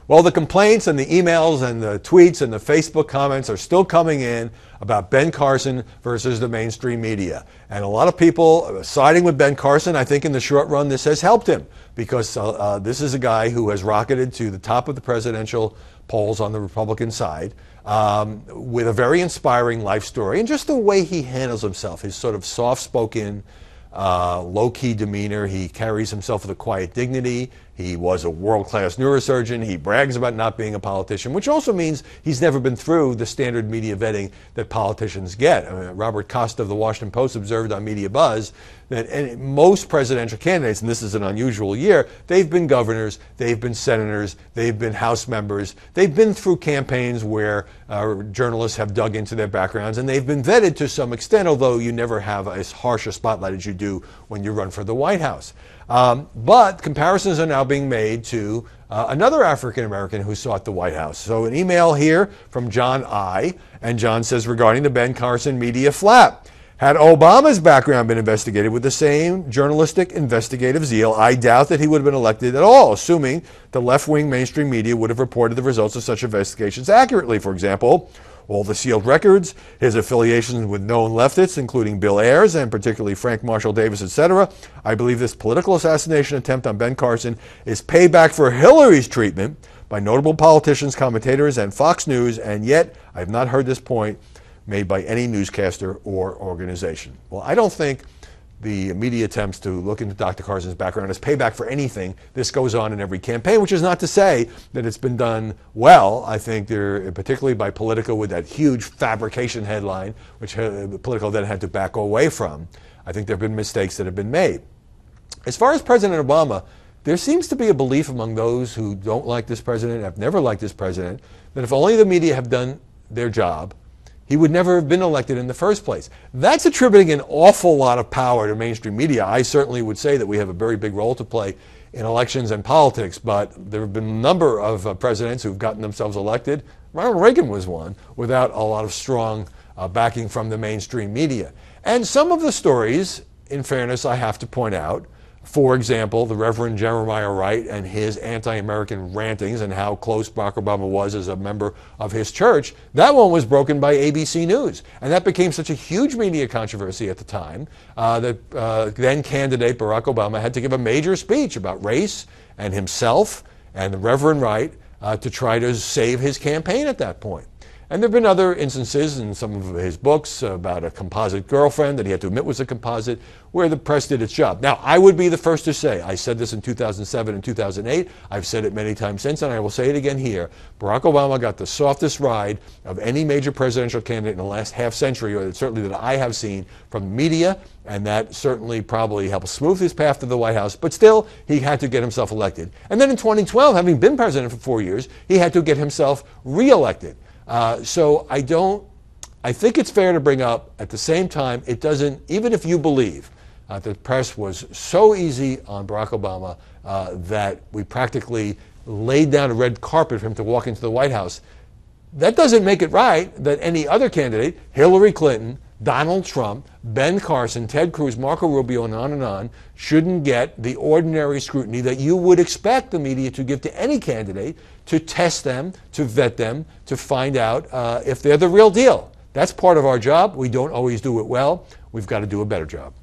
Well, the complaints and the emails and the tweets and the Facebook comments are still coming in about Ben Carson versus the mainstream media. And a lot of people are siding with Ben Carson. I think in the short run this has helped him because this is a guy who has rocketed to the top of the presidential polls on the Republican side with a very inspiring life story and just the way he handles himself, his sort of soft-spoken, low-key demeanor. He carries himself with a quiet dignity. He was a world-class neurosurgeon. He brags about not being a politician, which also means he's never been through the standard media vetting that politicians get. I mean, Robert Costa of the Washington Post observed on Mediabuzz that most presidential candidates, and this is an unusual year, they've been governors, they've been senators, they've been House members, they've been through campaigns where journalists have dug into their backgrounds, and they've been vetted to some extent, although you never have as harsh a spotlight as you do when you run for the White House. But comparisons are now being made to another African-American who sought the White House. So an email here from John I., and John says, regarding the Ben Carson media flap, had Obama's background been investigated with the same journalistic investigative zeal, I doubt that he would have been elected at all, assuming the left-wing mainstream media would have reported the results of such investigations accurately. For example, all the sealed records, his affiliations with known leftists, including Bill Ayers and particularly Frank Marshall Davis, etc. I believe this political assassination attempt on Ben Carson is payback for Hillary's treatment by notable politicians, commentators, and Fox News, and yet I have not heard this point made by any newscaster or organization. Well, I don't think the media attempts to look into Dr. Carson's background as payback for anything. This goes on in every campaign, which is not to say that it's been done well. I think they're, particularly by Politico with that huge fabrication headline, which Politico then had to back away from. I think there have been mistakes that have been made. As far as President Obama, there seems to be a belief among those who don't like this president, have never liked this president, that if only the media have done their job, he would never have been elected in the first place. That's attributing an awful lot of power to mainstream media. I certainly would say that we have a very big role to play in elections and politics, but there have been a number of presidents who've gotten themselves elected. Ronald Reagan was one, without a lot of strong backing from the mainstream media. And some of the stories, in fairness, I have to point out, for example, the Reverend Jeremiah Wright and his anti-American rantings and how close Barack Obama was as a member of his church, that one was broken by ABC News. And that became such a huge media controversy at the time that then candidate Barack Obama had to give a major speech about race and himself and the Reverend Wright to try to save his campaign at that point. And there have been other instances in some of his books about a composite girlfriend that he had to admit was a composite, where the press did its job. Now, I would be the first to say, I said this in 2007 and 2008, I've said it many times since, and I will say it again here, Barack Obama got the softest ride of any major presidential candidate in the last half century, or certainly that I have seen from the media, and that certainly probably helped smooth his path to the White House, but still, he had to get himself elected. And then in 2012, having been president for 4 years, he had to get himself reelected. So I think it's fair to bring up, at the same time, it doesn't, even if you believe that the press was so easy on Barack Obama that we practically laid down a red carpet for him to walk into the White House, that doesn't make it right that any other candidate, Hillary Clinton, Donald Trump, Ben Carson, Ted Cruz, Marco Rubio, and on, shouldn't get the ordinary scrutiny that you would expect the media to give to any candidate, to test them, to vet them, to find out if they're the real deal. That's part of our job. We don't always do it well. We've got to do a better job.